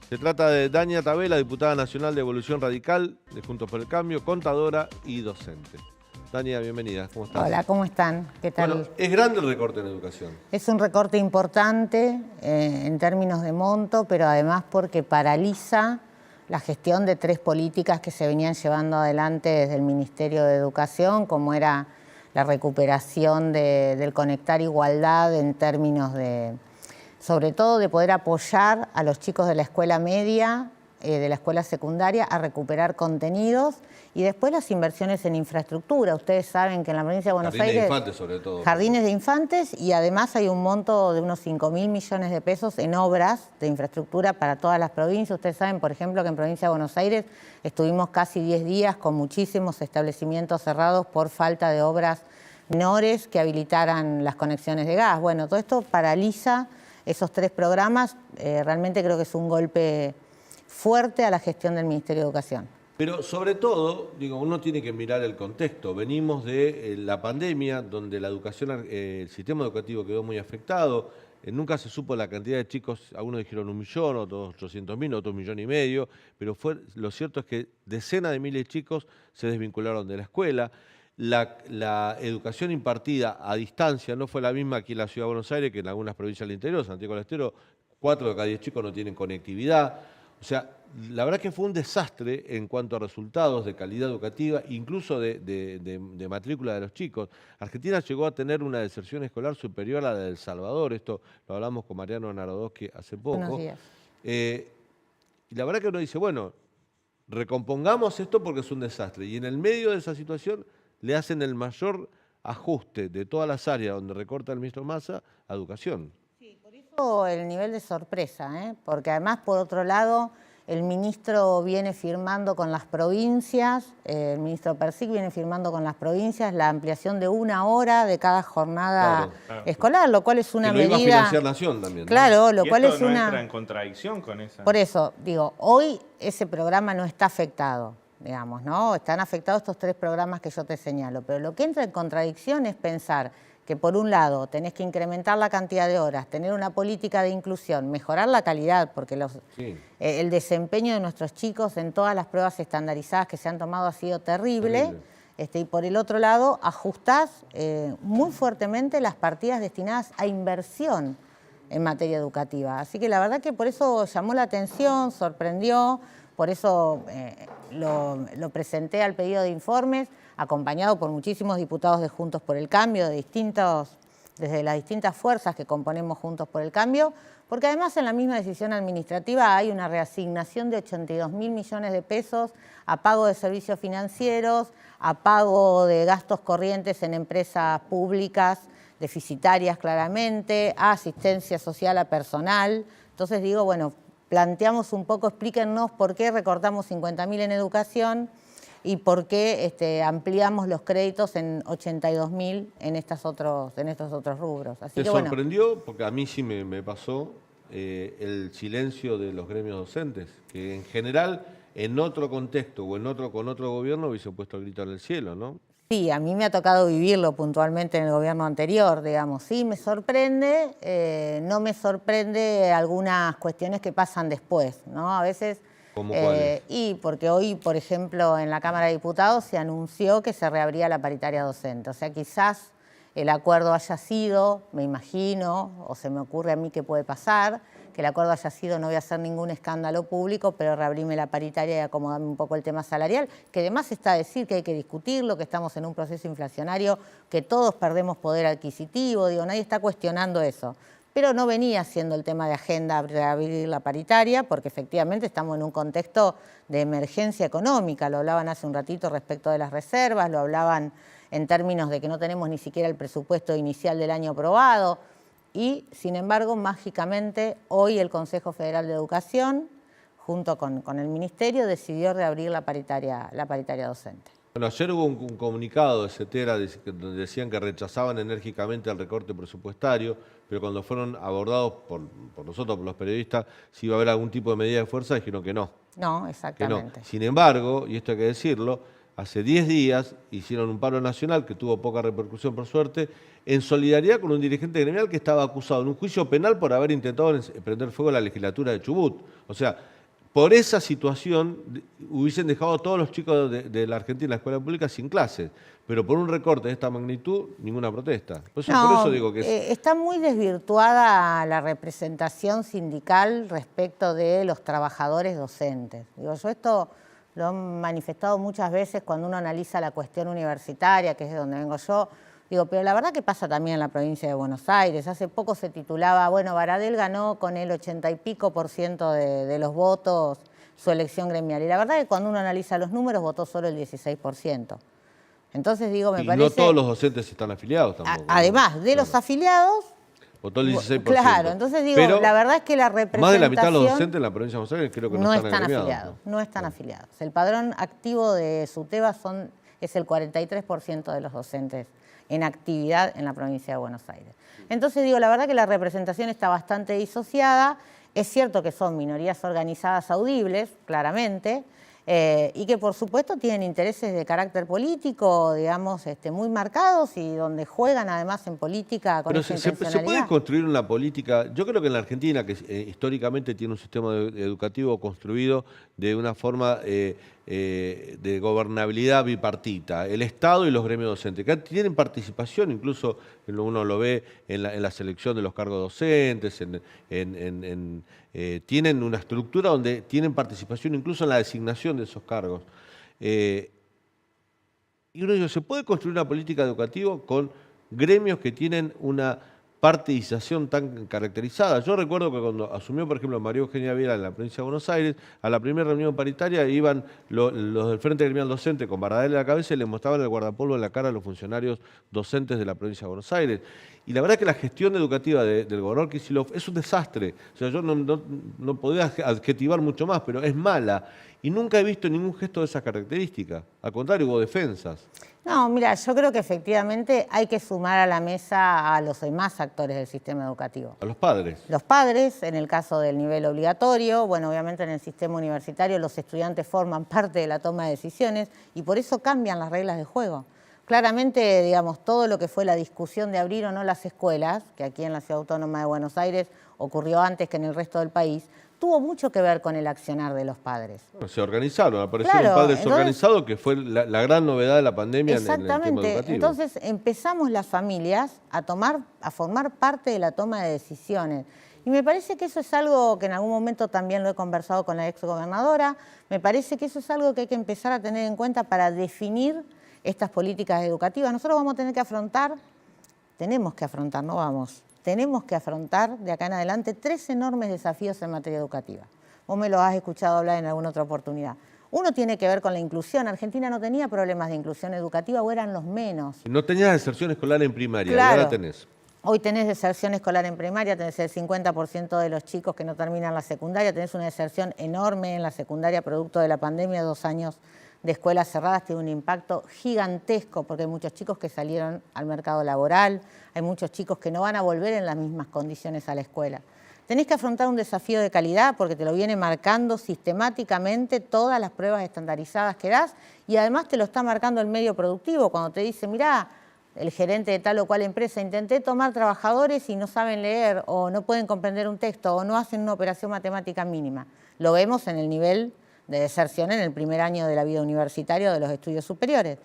Se trata de Dania Tabela, diputada nacional de Evolución Radical, de Juntos por el Cambio, contadora y docente. Dania, bienvenida. ¿Cómo estás? Hola, ¿cómo están? ¿Qué tal? Bueno, es grande el recorte en educación. Es un recorte importante en términos de monto, pero además porque paraliza la gestión de 3 políticas que se venían llevando adelante desde el Ministerio de Educación, como era la recuperación del Conectar Igualdad en términos de, sobre todo, de poder apoyar a los chicos de la escuela media, de la escuela secundaria, a recuperar contenidos, y después las inversiones en infraestructura. Ustedes saben que en la provincia de Buenos Aires... Jardines de infantes, sobre todo. Jardines de infantes, y además hay un monto de unos 5.000 millones de pesos en obras de infraestructura para todas las provincias. Ustedes saben, por ejemplo, que en provincia de Buenos Aires estuvimos casi 10 días con muchísimos establecimientos cerrados por falta de obras menores que habilitaran las conexiones de gas. Bueno, todo esto paraliza esos 3 programas. Realmente creo que es un golpe fuerte a la gestión del Ministerio de Educación. Pero sobre todo, digo, uno tiene que mirar el contexto. Venimos de la pandemia, donde la educación, el sistema educativo quedó muy afectado. Nunca se supo la cantidad de chicos, algunos dijeron 1 millón, otros 800.000, otros 1,5 millones, pero lo cierto es que decenas de miles de chicos se desvincularon de la escuela. La educación impartida a distancia no fue la misma aquí en la Ciudad de Buenos Aires que en algunas provincias del interior. Santiago del Estero, 4 de cada 10 chicos no tienen conectividad. O sea, la verdad que fue un desastre en cuanto a resultados de calidad educativa, incluso de matrícula de los chicos. Argentina llegó a tener una deserción escolar superior a la de El Salvador. Esto lo hablamos con Mariano Narodowski hace poco. Buenos días. Y la verdad que uno dice, bueno, recompongamos esto porque es un desastre. Y en el medio de esa situación le hacen el mayor ajuste de todas las áreas donde recorta el ministro Massa a educación. El nivel de sorpresa, porque además, por otro lado, el ministro viene firmando con las provincias, el ministro Persic viene firmando con las provincias la ampliación de 1 hora de cada jornada escolar, lo cual es una que lo medida... iba a financiar Nación también, ¿no? Claro, lo ¿Y cual esto es no una... entra en contradicción con esa? Por eso, digo, hoy ese programa no está afectado, digamos, ¿no? Están afectados estos 3 programas que yo te señalo, pero lo que entra en contradicción es pensar que por un lado tenés que incrementar la cantidad de horas, tener una política de inclusión, mejorar la calidad, porque el desempeño de nuestros chicos en todas las pruebas estandarizadas que se han tomado ha sido terrible. Y por el otro lado, ajustás muy fuertemente las partidas destinadas a inversión en materia educativa. Así que la verdad que por eso llamó la atención, sorprendió, por eso lo presenté al pedido de informes, acompañado por muchísimos diputados de Juntos por el Cambio, desde las distintas fuerzas que componemos Juntos por el Cambio, porque además en la misma decisión administrativa hay una reasignación de 82.000 millones de pesos a pago de servicios financieros, a pago de gastos corrientes en empresas públicas, deficitarias claramente, a asistencia social a personal. Entonces digo, bueno, planteamos un poco, explíquennos por qué recortamos 50.000 en educación y por qué ampliamos los créditos en 82.000 en estos otros rubros. Así ¿Te que, bueno, sorprendió? Porque a mí sí me pasó el silencio de los gremios docentes, que en general, en otro contexto o con otro gobierno hubiese puesto el grito en el cielo, ¿no? Sí, a mí me ha tocado vivirlo puntualmente en el gobierno anterior, digamos. Sí, me sorprende, no me sorprende algunas cuestiones que pasan después, ¿no? A veces... ¿Cómo cuáles? Y porque hoy, por ejemplo, en la Cámara de Diputados se anunció que se reabría la paritaria docente. O sea, quizás el acuerdo haya sido, me imagino, o se me ocurre a mí que puede pasar, que el acuerdo haya sido, no voy a hacer ningún escándalo público, pero reabrirme la paritaria y acomodarme un poco el tema salarial, que además está a decir que hay que discutirlo, que estamos en un proceso inflacionario, que todos perdemos poder adquisitivo, digo, nadie está cuestionando eso. Pero no venía siendo el tema de agenda reabrir la paritaria, porque efectivamente estamos en un contexto de emergencia económica. Lo hablaban hace un ratito respecto de las reservas, lo hablaban en términos de que no tenemos ni siquiera el presupuesto inicial del año aprobado. Y, sin embargo, mágicamente, hoy el Consejo Federal de Educación, junto con el Ministerio, decidió reabrir la paritaria docente. Bueno, ayer hubo un comunicado de CETERA donde decían que rechazaban enérgicamente el recorte presupuestario, pero cuando fueron abordados por nosotros, por los periodistas, si iba a haber algún tipo de medida de fuerza, dijeron que no. No, exactamente. Que no. Sin embargo, y esto hay que decirlo, hace 10 días hicieron un paro nacional que tuvo poca repercusión por suerte, en solidaridad con un dirigente gremial que estaba acusado en un juicio penal por haber intentado prender fuego a la legislatura de Chubut. O sea, por esa situación hubiesen dejado a todos los chicos de la Argentina, la escuela pública, sin clases. Pero por un recorte de esta magnitud, ninguna protesta. Por eso digo que está muy desvirtuada la representación sindical respecto de los trabajadores docentes. Digo, yo esto lo he manifestado muchas veces cuando uno analiza la cuestión universitaria, que es de donde vengo yo. Digo, pero la verdad que pasa también en la provincia de Buenos Aires. Hace poco se titulaba, bueno, Baradel ganó con el 80 y pico % de los votos su elección gremial. Y la verdad que cuando uno analiza los números, votó solo el 16%. Entonces digo, me parece... no todos los docentes están afiliados tampoco. Además de los afiliados... Votó el 16%. Claro, entonces digo, pero la verdad es que la representación... Más de la mitad de los docentes en la provincia de Buenos Aires creo que no están afiliados. No están afiliados. El padrón activo de SUTEBA es el 43% de los docentes en actividad en la provincia de Buenos Aires. Entonces digo, la verdad que la representación está bastante disociada. Es cierto que son minorías organizadas audibles, claramente, y que por supuesto tienen intereses de carácter político, digamos, muy marcados y donde juegan además en política con esa intencionalidad. ¿Se puede construir una política? Yo creo que en la Argentina, que históricamente tiene un sistema educativo construido de una forma de gobernabilidad bipartita, el Estado y los gremios docentes, que tienen participación, incluso uno lo ve en la selección de los cargos docentes, tienen una estructura donde tienen participación incluso en la designación de esos cargos. Y uno dice, ¿se puede construir una política educativa con gremios que tienen una partidización tan caracterizada? Yo recuerdo que cuando asumió, por ejemplo, María Eugenia Vidal en la provincia de Buenos Aires, a la primera reunión paritaria iban los del Frente Gremial Docente con Baradel en la cabeza y le mostraban el guardapolvo en la cara a los funcionarios docentes de la provincia de Buenos Aires. Y la verdad que la gestión educativa del gobernador Kicillof es un desastre. O sea, yo no podía adjetivar mucho más, pero es mala. Y nunca he visto ningún gesto de esas características. Al contrario, hubo defensas. No, mira, yo creo que efectivamente hay que sumar a la mesa a los demás actores del sistema educativo. A los padres. Los padres, en el caso del nivel obligatorio, bueno, obviamente en el sistema universitario los estudiantes forman parte de la toma de decisiones y por eso cambian las reglas de juego. Claramente, digamos, todo lo que fue la discusión de abrir o no las escuelas, que aquí en la Ciudad Autónoma de Buenos Aires ocurrió antes que en el resto del país, tuvo mucho que ver con el accionar de los padres. Bueno, se organizaron, aparecieron padres organizados, que fue la gran novedad de la pandemia en el tema educativo. Entonces empezamos las familias a formar parte de la toma de decisiones. Y me parece que eso es algo que en algún momento también lo he conversado con la exgobernadora, me parece que eso es algo que hay que empezar a tener en cuenta para definir estas políticas educativas. Nosotros vamos a tener que afrontar, tenemos que afrontar de acá en adelante 3 enormes desafíos en materia educativa. Vos me lo has escuchado hablar en alguna otra oportunidad. Uno tiene que ver con la inclusión. Argentina no tenía problemas de inclusión educativa o eran los menos. No tenías deserción escolar en primaria, claro. Y ahora tenés. Hoy tenés deserción escolar en primaria, tenés el 50% de los chicos que no terminan la secundaria, tenés una deserción enorme en la secundaria producto de la pandemia, 2 años de escuelas cerradas, tiene un impacto gigantesco porque hay muchos chicos que salieron al mercado laboral, hay muchos chicos que no van a volver en las mismas condiciones a la escuela. Tenés que afrontar un desafío de calidad porque te lo viene marcando sistemáticamente todas las pruebas estandarizadas que das y además te lo está marcando el medio productivo cuando te dice, mirá, el gerente de tal o cual empresa, intenté tomar trabajadores y no saben leer o no pueden comprender un texto o no hacen una operación matemática mínima. Lo vemos en el nivel de deserción en el primer año de la vida universitaria o de los estudios superiores.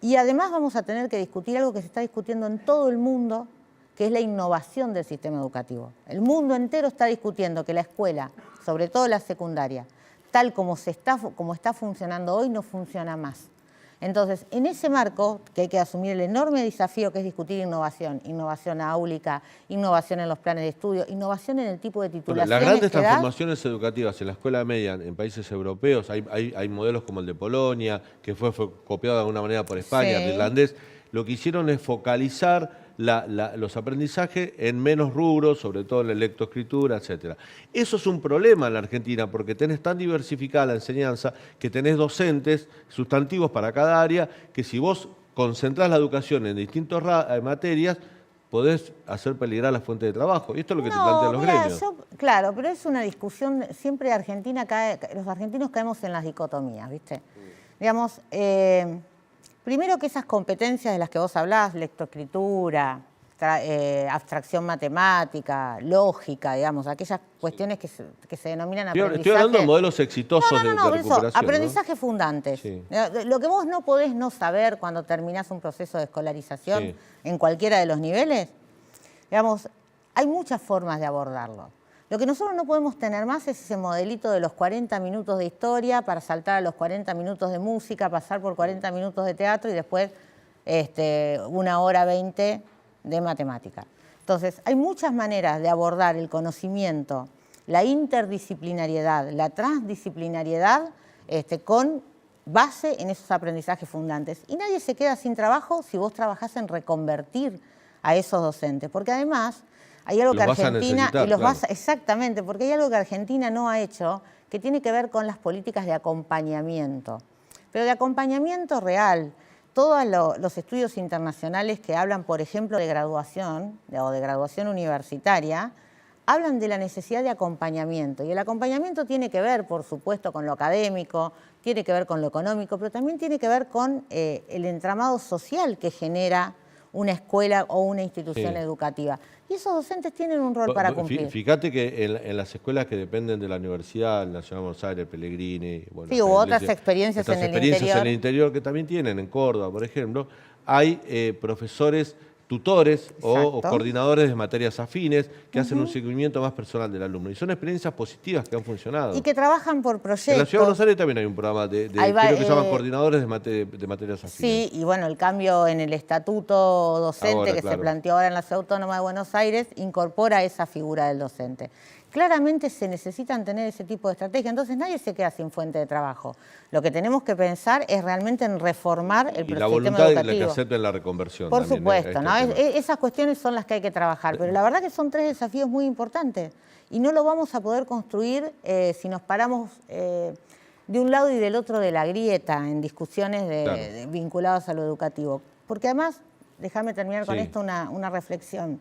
Y además vamos a tener que discutir algo que se está discutiendo en todo el mundo, que es la innovación del sistema educativo. El mundo entero está discutiendo que la escuela, sobre todo la secundaria, tal como está funcionando hoy, no funciona más. Entonces, en ese marco, que hay que asumir el enorme desafío que es discutir innovación áulica, innovación en los planes de estudio, innovación en el tipo de titulaciones. Las grandes transformaciones educativas en la escuela media en países europeos, hay modelos como el de Polonia, que fue copiado de alguna manera por España, el irlandés, lo que hicieron es focalizar los aprendizajes en menos rubros, sobre todo en la lectoescritura, etc. Eso es un problema en la Argentina porque tenés tan diversificada la enseñanza que tenés docentes sustantivos para cada área que si vos concentrás la educación en distintas materias podés hacer peligrar la fuente de trabajo. Y esto es lo que te plantean los gremios. Claro, pero es una discusión, siempre los argentinos caemos en las dicotomías, ¿viste? Digamos, primero que esas competencias de las que vos hablás, lectoescritura, abstracción matemática, lógica, digamos, aquellas cuestiones que se denominan aprendizaje. Estoy hablando de modelos exitosos de recuperación. Eso, aprendizaje fundantes. Sí. Lo que vos no podés no saber cuando terminás un proceso de escolarización en cualquiera de los niveles, digamos, hay muchas formas de abordarlo. Lo que nosotros no podemos tener más es ese modelito de los 40 minutos de historia para saltar a los 40 minutos de música, pasar por 40 minutos de teatro y después 1 hora 20 de matemática. Entonces, hay muchas maneras de abordar el conocimiento, la interdisciplinariedad, la transdisciplinariedad, con base en esos aprendizajes fundantes. Y nadie se queda sin trabajo si vos trabajás en reconvertir a esos docentes, porque además hay algo que Argentina, exactamente, porque hay algo que Argentina no ha hecho, que tiene que ver con las políticas de acompañamiento, pero de acompañamiento real. Todos los estudios internacionales que hablan, por ejemplo, de graduación o de graduación universitaria, hablan de la necesidad de acompañamiento. Y el acompañamiento tiene que ver, por supuesto, con lo académico, tiene que ver con lo económico, pero también tiene que ver con el entramado social que genera una escuela o una institución educativa. Y esos docentes tienen un rol para cumplir. Fíjate que en las escuelas que dependen de la Universidad Nacional de Buenos Aires, Pellegrini... Bueno, sí, hubo otras experiencias en el interior que también tienen, en Córdoba, por ejemplo, hay profesores tutores o coordinadores de materias afines que hacen un seguimiento más personal del alumno. Y son experiencias positivas que han funcionado. Y que trabajan por proyectos. En la Ciudad de Buenos Aires también hay un programa creo que se llaman coordinadores de materias afines. Sí, y bueno, el cambio en el estatuto docente se planteó ahora en la Ciudad Autónoma de Buenos Aires incorpora esa figura del docente. Claramente se necesitan tener ese tipo de estrategia, entonces nadie se queda sin fuente de trabajo. Lo que tenemos que pensar es realmente en reformar el sistema educativo. Y la voluntad de que acepten la reconversión. Por supuesto, ¿no? Esas cuestiones son las que hay que trabajar, pero la verdad que son 3 desafíos muy importantes y no lo vamos a poder construir si nos paramos de un lado y del otro de la grieta en discusiones vinculadas a lo educativo. Porque además, déjame terminar con esto una reflexión.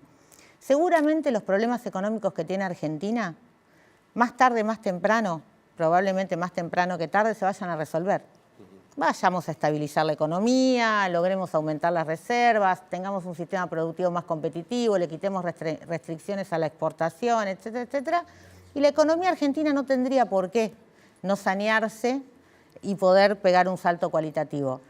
Seguramente los problemas económicos que tiene Argentina, más tarde, más temprano, probablemente más temprano que tarde, se vayan a resolver. Vayamos a estabilizar la economía, logremos aumentar las reservas, tengamos un sistema productivo más competitivo, le quitemos restricciones a la exportación, etcétera, etcétera. Y la economía argentina no tendría por qué no sanearse y poder pegar un salto cualitativo.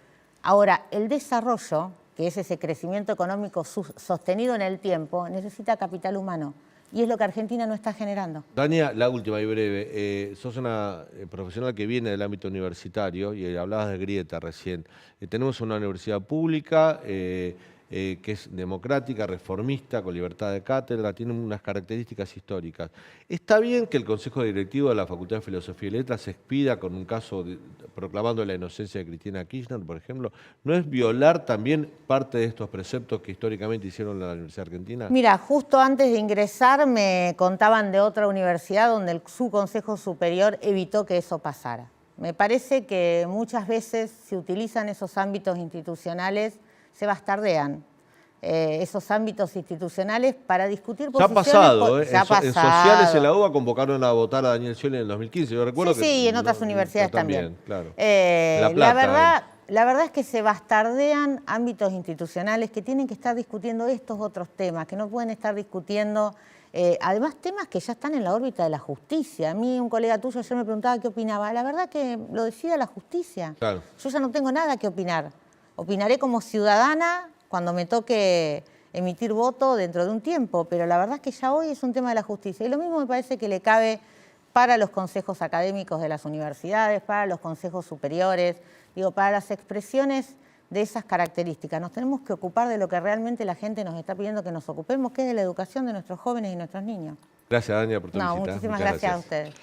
Ahora, el desarrollo, que es ese crecimiento económico sostenido en el tiempo, necesita capital humano. Y es lo que Argentina no está generando. Dania, la última y breve. Sos una profesional que viene del ámbito universitario y hablabas de grieta recién. Tenemos una universidad pública que es democrática, reformista, con libertad de cátedra, tiene unas características históricas. ¿Está bien que el Consejo Directivo de la Facultad de Filosofía y Letras se expida con un caso proclamando la inocencia de Cristina Kirchner, por ejemplo? ¿No es violar también parte de estos preceptos que históricamente hicieron la Universidad Argentina? Mira, justo antes de ingresar me contaban de otra universidad donde su Consejo Superior evitó que eso pasara. Me parece que muchas veces se utilizan esos ámbitos institucionales, se bastardean esos ámbitos institucionales para discutir posiciones. Se ha pasado, en Sociales en la UBA convocaron a votar a Daniel Scioli en el 2015. Yo recuerdo y en otras universidades también. Claro. La verdad es que se bastardean ámbitos institucionales que tienen que estar discutiendo estos otros temas, que no pueden estar discutiendo, además temas que ya están en la órbita de la justicia. A mí un colega tuyo ayer me preguntaba qué opinaba. La verdad que lo decide la justicia. Claro. Yo ya no tengo nada que opinar. Opinaré como ciudadana cuando me toque emitir voto dentro de un tiempo, pero la verdad es que ya hoy es un tema de la justicia. Y lo mismo me parece que le cabe para los consejos académicos de las universidades, para los consejos superiores, para las expresiones de esas características. Nos tenemos que ocupar de lo que realmente la gente nos está pidiendo que nos ocupemos, que es de la educación de nuestros jóvenes y nuestros niños. Gracias, Dania, por tu visita. Muchísimas gracias a ustedes.